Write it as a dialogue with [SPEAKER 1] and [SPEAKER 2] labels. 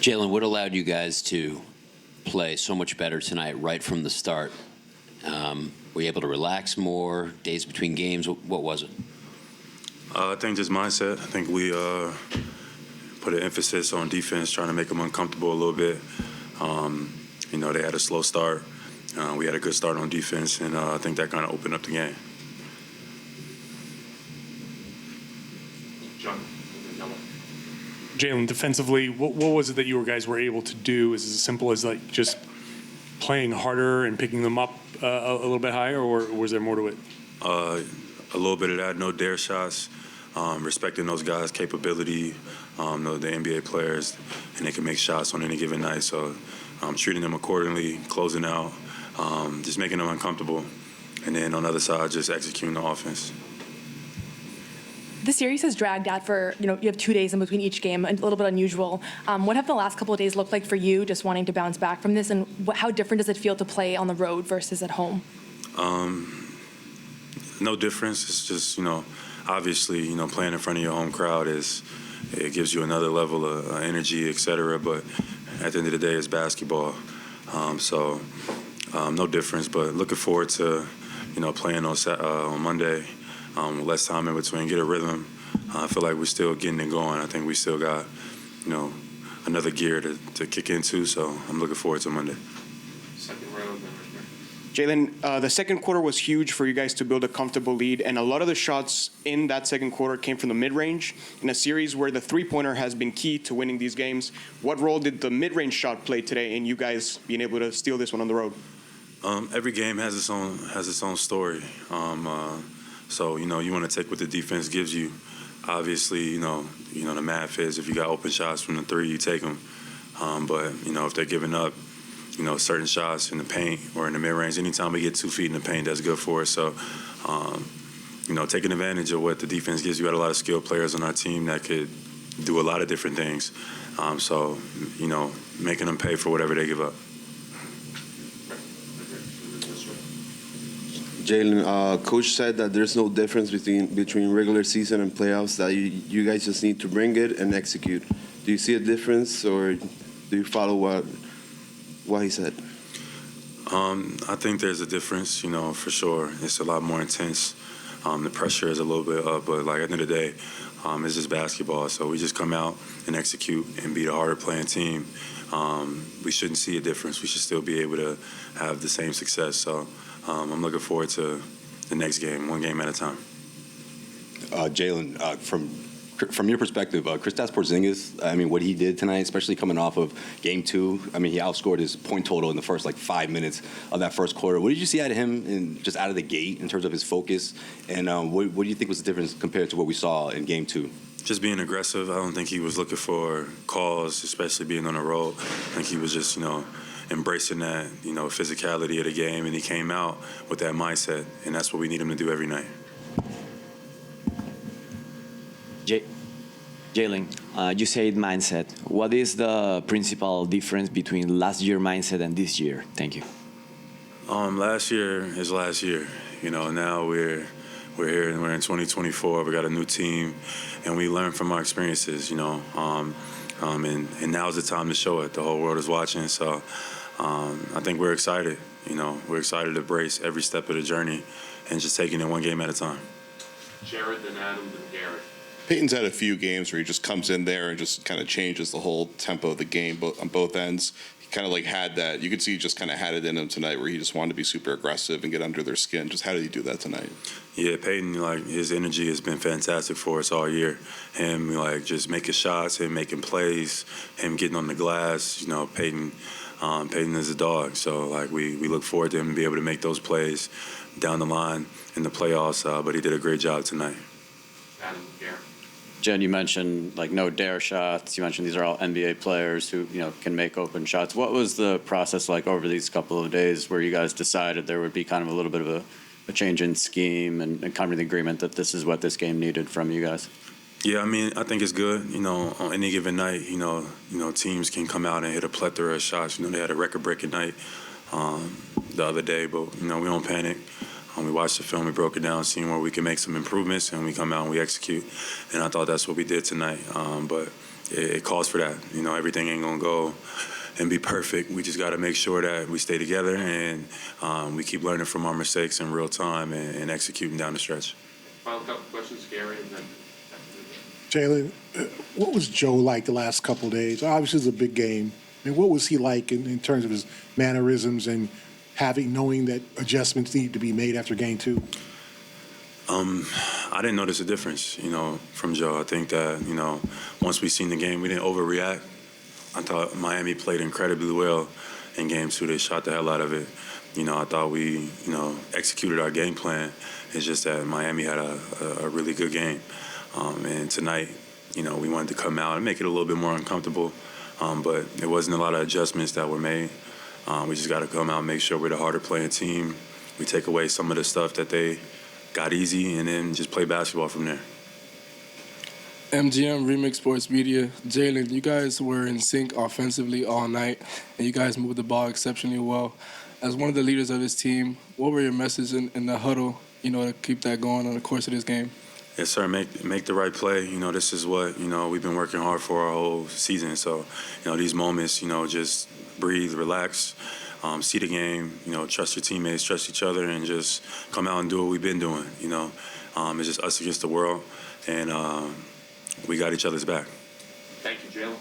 [SPEAKER 1] Jaylen, what allowed you guys to play so much better tonight right from the start? Were you able to relax more, days between games? What was it?
[SPEAKER 2] I think just mindset. I think we put an emphasis on defense, trying to make them uncomfortable a little bit. They had a slow start. We had a good start on defense, and I think that kind of opened up the game.
[SPEAKER 3] Jaylen, defensively, what was it that you guys were able to do? Is it as simple as like just playing harder and picking them up a little bit higher, or was there more to it?
[SPEAKER 2] A little bit of that, no dare shots, respecting those guys' capability, the NBA players, and they can make shots on any given night. So treating them accordingly, closing out, just making them uncomfortable. And then on the other side, just executing the offense.
[SPEAKER 4] The series has dragged out for, you have 2 days in between each game, a little bit unusual. What have the last couple of days looked like for you, just wanting to bounce back from this? And how different does it feel to play on the road versus at home?
[SPEAKER 2] No difference. It's just, obviously, playing in front of your home crowd it gives you another level of energy, et cetera. But at the end of the day, it's basketball. So no difference. But looking forward to, playing on Monday. Less time in between, get a rhythm. I feel like we're still getting it going. I think we still got, another gear to kick into. So I'm looking forward to Monday.
[SPEAKER 5] Jaylen, the second quarter was huge for you guys to build a comfortable lead, and a lot of the shots in that second quarter came from the mid-range. In a series where the three-pointer has been key to winning these games, what role did the mid-range shot play today in you guys being able to steal this one on the road?
[SPEAKER 2] Every game has its own story. So, you want to take what the defense gives you. Obviously, the math is if you got open shots from the three, you take them. But, if they're giving up, certain shots in the paint or in the mid-range, anytime we get 2 feet in the paint, that's good for us. So, taking advantage of what the defense gives you. We had a lot of skilled players on our team that could do a lot of different things. So, making them pay for whatever they give up.
[SPEAKER 6] Jaylen, Coach said that there's no difference between regular season and playoffs, that you guys just need to bring it and execute. Do you see a difference, or do you follow what he said?
[SPEAKER 2] I think there's a difference, for sure. It's a lot more intense. The pressure is a little bit up, but at the end of the day, it's just basketball. So we just come out and execute and be the harder playing team. We shouldn't see a difference. We should still be able to have the same success. So I'm looking forward to the next game, one game at a time.
[SPEAKER 7] Jaylen, from your perspective, Kristaps Porzingis, what he did tonight, especially coming off of Game 2, he outscored his point total in the first 5 minutes of that first quarter. What did you see out of him just out of the gate in terms of his focus? And what do you think was the difference compared to what we saw in Game 2?
[SPEAKER 2] Just being aggressive. I don't think he was looking for calls, especially being on the road. I think he was just, embracing that, physicality of the game, and he came out with that mindset, and that's what we need him to do every night.
[SPEAKER 8] Jaylen, you said mindset. What is the principal difference between last year mindset and this year? Thank you.
[SPEAKER 2] Last year is last year. Now we're here and we're in 2024. We got a new team, and we learn from our experiences. And now's the time to show it. The whole world is watching, so I think we're excited. We're excited to embrace every step of the journey and just taking it one game at a time.
[SPEAKER 9] Jared, then Adam, then Garrett.
[SPEAKER 10] Peyton's had a few games where he just comes in there and just kind of changes the whole tempo of the game on both ends. He kind of had that. You could see he just kind of had it in him tonight where he just wanted to be super aggressive and get under their skin. Just how did he do that tonight?
[SPEAKER 2] Yeah, Peyton, his energy has been fantastic for us all year. Him, just making shots, him making plays, him getting on the glass. Peyton is a dog. So, we look forward to him to be able to make those plays down the line in the playoffs. But he did a great job tonight.
[SPEAKER 9] Adam, Garrett.
[SPEAKER 11] Jen, you mentioned no dare shots. You mentioned these are all NBA players who can make open shots. What was the process like over these couple of days where you guys decided there would be kind of a little bit of a change in scheme and kind of the agreement that this is what this game needed from you guys?
[SPEAKER 2] Yeah, I think it's good. On any given night, teams can come out and hit a plethora of shots. They had a record-breaking night the other day, but we don't panic. We watched the film, we broke it down, seeing where we can make some improvements, and we come out and we execute. And I thought that's what we did tonight. But it calls for that. You know, everything ain't gonna go and be perfect. We just got to make sure that we stay together and we keep learning from our mistakes in real time and executing down the stretch.
[SPEAKER 9] Final couple questions, Gary, and then.
[SPEAKER 12] Jaylen, what was Joe like the last couple of days? Obviously, it's a big game. I mean, what was he like in terms of his mannerisms and knowing that adjustments need to be made after game two?
[SPEAKER 2] I didn't notice a difference, you know, from Joe. I think that, you know, once we seen the game, we didn't overreact. I thought Miami played incredibly well in game two. They shot the hell out of it. You know, I thought we, you know, executed our game plan. It's just that Miami had a really good game. And tonight, you know, we wanted to come out and make it a little bit more uncomfortable. But it wasn't a lot of adjustments that were made. We just got to come out and make sure we're the harder playing team. We take away some of the stuff that they got easy and then just play basketball from there.
[SPEAKER 13] MGM Remix Sports Media. Jaylen, you guys were in sync offensively all night, and you guys moved the ball exceptionally well. As one of the leaders of this team, what were your messages in the huddle, you know, to keep that going on the course of this game?
[SPEAKER 2] Yes, sir. Make the right play. You know, this is what, you know, we've been working hard for our whole season. So, you know, these moments, you know, just breathe, relax, see the game, you know, trust your teammates, trust each other, and just come out and do what we've been doing, you know. It's just us against the world, and we got each other's back.
[SPEAKER 9] Thank you, Jaylen.